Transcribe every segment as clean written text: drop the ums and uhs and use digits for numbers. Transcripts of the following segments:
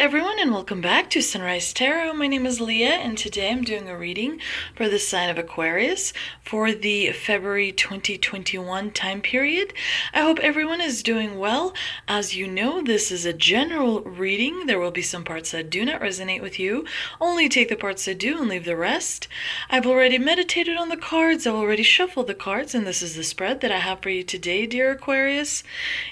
everyone, and welcome back to Sunrise Tarot. My name is Leah, and today I'm doing a reading for the sign of Aquarius for the February 2021 time period. I hope everyone is doing well. As you know, this is a general reading. There will be some parts that do not resonate with you. Only take the parts that do and leave the rest. I've already meditated on the cards. I've already shuffled the cards, and this is the spread that I have for you today, dear Aquarius.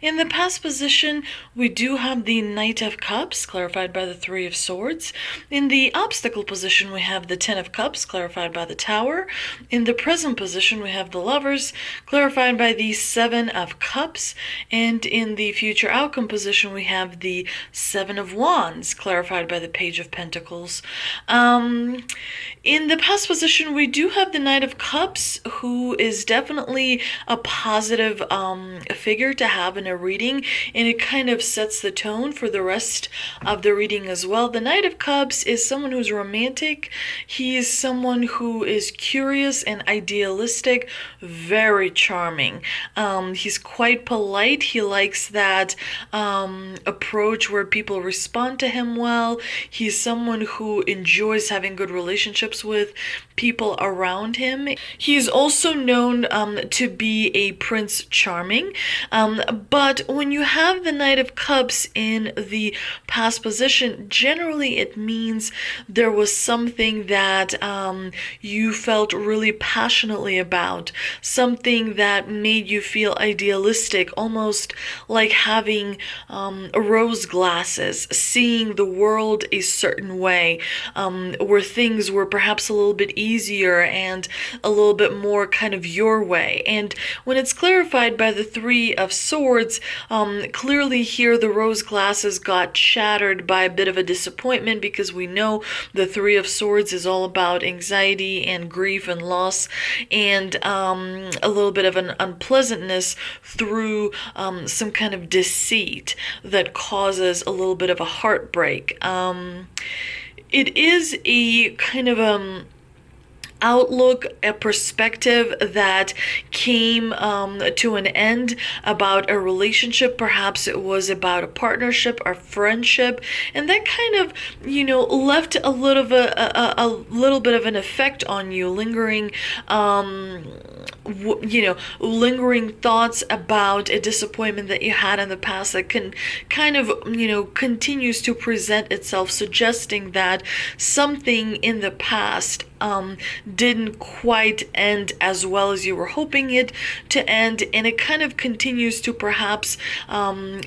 In the past position, we do have the Knight of Cups, clarified by the Three of Swords. In the obstacle position, we have the Ten of Cups, clarified by the Tower. In the present position, we have the Lovers, clarified by the Seven of Cups. And in the future outcome position, we have the Seven of Wands, clarified by the Page of Pentacles. In the past position, we do have the Knight of Cups, who is definitely a positive figure to have in a reading, and it kind of sets the tone for the rest of the reading as well. The Knight of Cups is someone who's romantic. He is someone who is curious and idealistic, very charming. He's quite polite. He likes that approach where people respond to him well. He's someone who enjoys having good relationships with people around him. He's also known to be a Prince Charming, but when you have the Knight of Cups in the past position, generally it means there was something that you felt really passionately about, something that made you feel idealistic, almost like having rose glasses, seeing the world a certain way, where things were perhaps a little bit easier and a little bit more kind of your way. And when it's clarified by the Three of Swords, clearly here the rose glasses got shattered by a bit of a disappointment, because we know the Three of Swords is all about anxiety and grief and loss, and a little bit of an unpleasantness through some kind of deceit that causes a little bit of a heartbreak. It is a kind of outlook, a perspective that came to an end about a relationship. Perhaps it was about a partnership or friendship, and that kind of, left a little bit of an effect on you, lingering lingering thoughts about a disappointment that you had in the past that can kind of, continues to present itself, suggesting that something in the past didn't quite end as well as you were hoping it to end, and it kind of continues to perhaps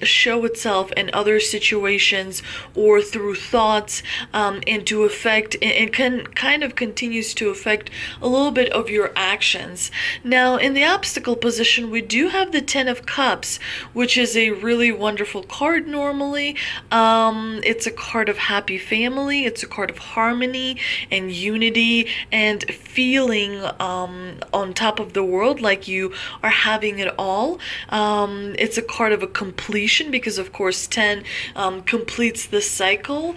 show itself in other situations or through thoughts, and to affect, it can kind of continues to affect a little bit of your actions. Now, in the obstacle position, we do have the Ten of Cups, which is a really wonderful card normally. It's a card of happy family. It's a card of harmony and unity and feeling on top of the world, like you are having it all. It's a card of a completion, because of course 10 completes the cycle.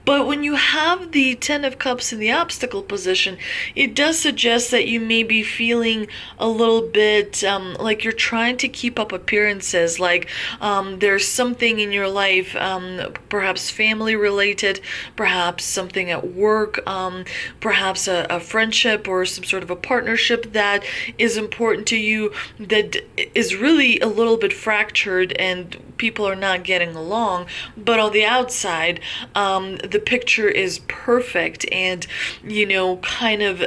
But when you have the Ten of Cups in the obstacle position, it does suggest that you may be feeling a little bit like you're trying to keep up appearances, like there's something in your life, perhaps family related, perhaps something at work, perhaps a friendship or some sort of a partnership that is important to you, that is really a little bit fractured and people are not getting along. But on the outside, the picture is perfect, and kind of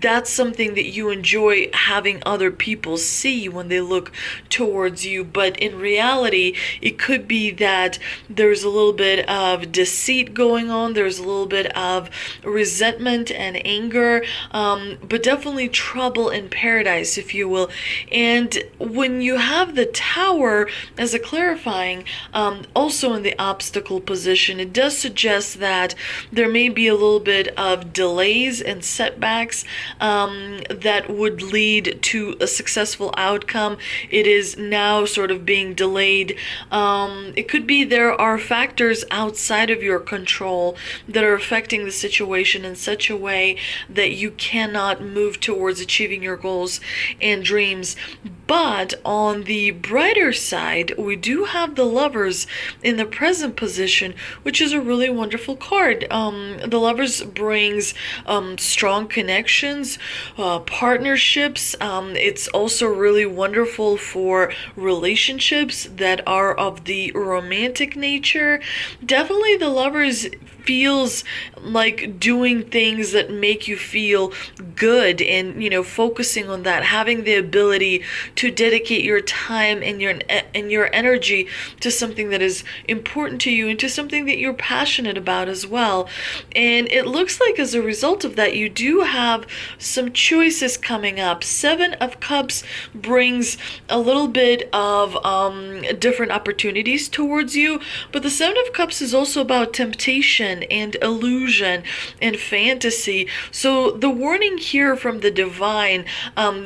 that's something that you enjoy having other people see when they look towards you. But in reality, it could be that there's a little bit of deceit going on, there's a little bit of resentment and anger, but definitely trouble in paradise, if you will. And when you have the Tower as a clarifying, also in the obstacle position, it does suggest that there may be a little bit of delays and setbacks that would lead to a successful outcome. It is now sort of being delayed. It could be there are factors outside of your control that are affecting the situation in such a way that you cannot move towards achieving your goals and dreams. But on the brighter side, we do have the Lovers in the present position, which is a really wonderful card. The Lovers brings strong connections, partnerships. It's also really wonderful for relationships that are of the romantic nature. Definitely the Lovers feels like doing things that make you feel good, and focusing on that, having the ability to dedicate your time and your energy to something that is important to you and to something that you're passionate about as well. And it looks like as a result of that, you do have some choices coming up. Seven of Cups brings a little bit of different opportunities towards you, but the Seven of Cups is also about temptation and illusion and fantasy. So the warning here from the divine,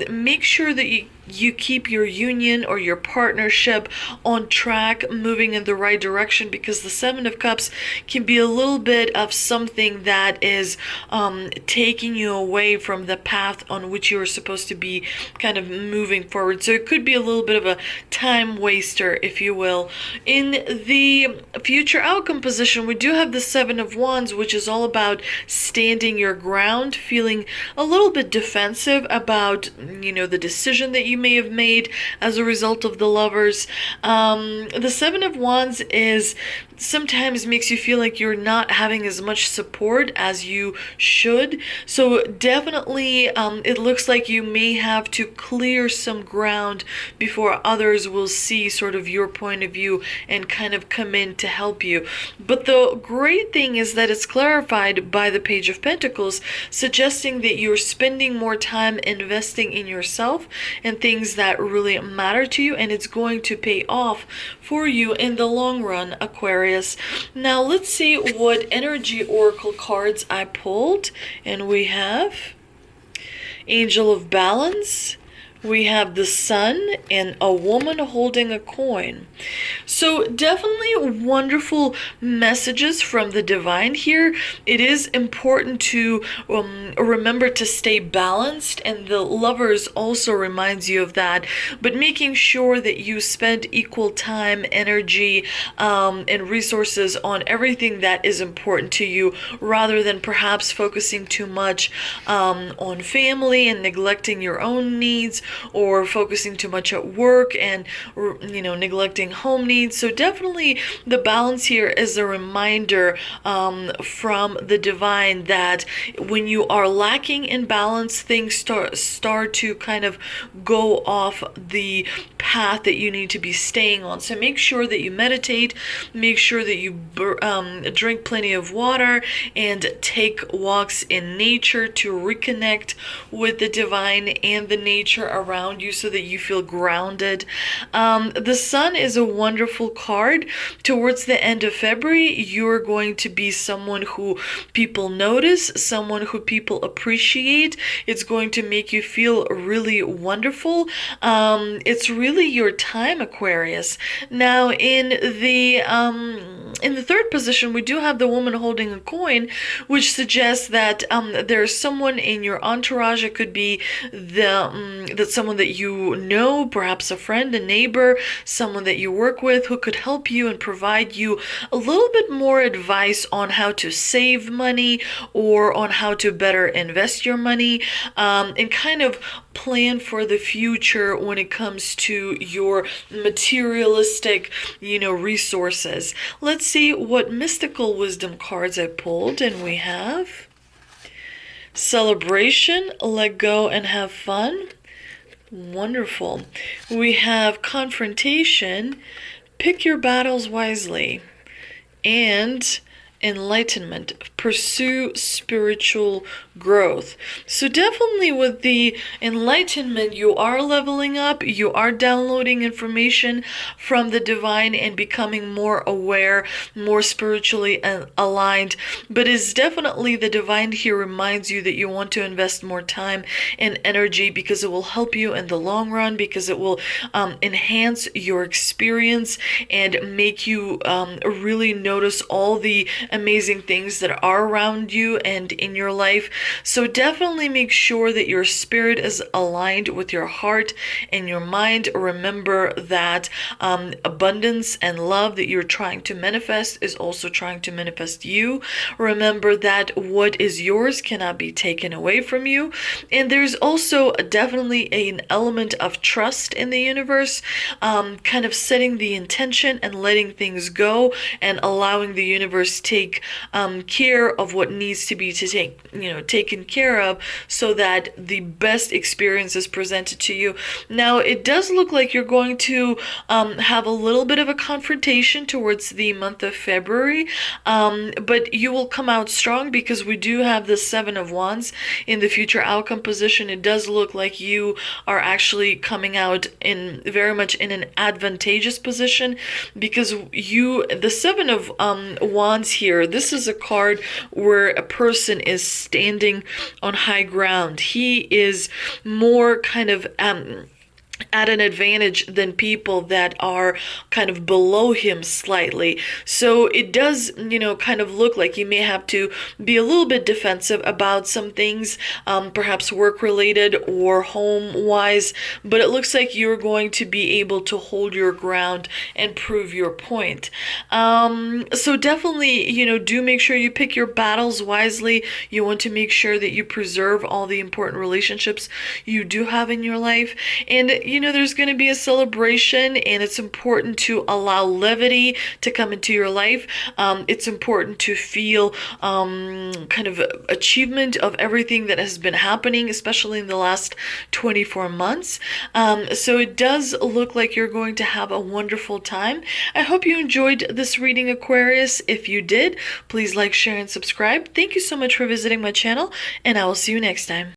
make sure that you keep your union or your partnership on track, moving in the right direction, because the Seven of Cups can be a little bit of something that is taking you away from the path on which you are supposed to be kind of moving forward. So it could be a little bit of a time waster, if you will. In the future outcome position, we do have the Seven of Wands, which is all about standing your ground, feeling a little bit defensive about the decision that you may have made as a result of the Lovers. The Seven of Wands is sometimes makes you feel like you're not having as much support as you should. So definitely it looks like you may have to clear some ground before others will see sort of your point of view and kind of come in to help you. But the great thing is that it's clarified by the Page of Pentacles, suggesting that you're spending more time investing in yourself and things that really matter to you, and it's going to pay off for you in the long run, Aquarius. Now let's see what energy oracle cards I pulled, and we have Angel of Balance, we have the Sun, and a woman holding a coin. So definitely wonderful messages from the divine here. It is important to remember to stay balanced, and the Lovers also reminds you of that, but making sure that you spend equal time, energy, and resources on everything that is important to you, rather than perhaps focusing too much on family and neglecting your own needs, or focusing too much at work and neglecting home needs. So definitely the balance here is a reminder from the divine that when you are lacking in balance, things start to kind of go off the path that you need to be staying on. So make sure that you meditate, make sure that you drink plenty of water, and take walks in nature to reconnect with the divine and the nature around you so that you feel grounded. The Sun is a wonderful card. Towards the end of February, you're going to be someone who people notice, someone who people appreciate. It's going to make you feel really wonderful. It's really your time, Aquarius. Now in the third position, we do have the woman holding a coin, which suggests that there's someone in your entourage. It could be that someone that you know, perhaps a friend, a neighbor, someone that you work with, who could help you and provide you a little bit more advice on how to save money or on how to better invest your money, and kind of plan for the future when it comes to your materialistic, resources. Let's see what mystical wisdom cards I pulled, and we have Celebration, Let Go and Have Fun. Wonderful. We have Confrontation, Pick Your Battles Wisely, and Enlightenment, Pursue Spiritual Growth. So definitely with the Enlightenment, you are leveling up, you are downloading information from the divine and becoming more aware, more spiritually aligned. But it's definitely the divine here reminds you that you want to invest more time and energy, because it will help you in the long run, because it will enhance your experience and make you really notice all the amazing things that are around you and in your life. So definitely make sure that your spirit is aligned with your heart and your mind. Remember that abundance and love that you're trying to manifest is also trying to manifest you. Remember that what is yours cannot be taken away from you. And there's also definitely an element of trust in the universe, kind of setting the intention and letting things go and allowing the universe take care of what needs to be taken care of, so that the best experience is presented to you. Now, it does look like you're going to have a little bit of a confrontation towards the month of February, but you will come out strong because we do have the Seven of Wands in the future outcome position. It does look like you are actually coming out in very much in an advantageous position, because the Seven of Wands here, this is a card where a person is standing on high ground. He is more kind of at an advantage than people that are kind of below him slightly. So it does, kind of look like you may have to be a little bit defensive about some things, perhaps work related or home wise, but it looks like you're going to be able to hold your ground and prove your point. So definitely, do make sure you pick your battles wisely. You want to make sure that you preserve all the important relationships you do have in your life. And there's going to be a celebration, and it's important to allow levity to come into your life. It's important to feel kind of achievement of everything that has been happening, especially in the last 24 months. So it does look like you're going to have a wonderful time. I hope you enjoyed this reading, Aquarius. If you did, please like, share, and subscribe. Thank you so much for visiting my channel, and I will see you next time.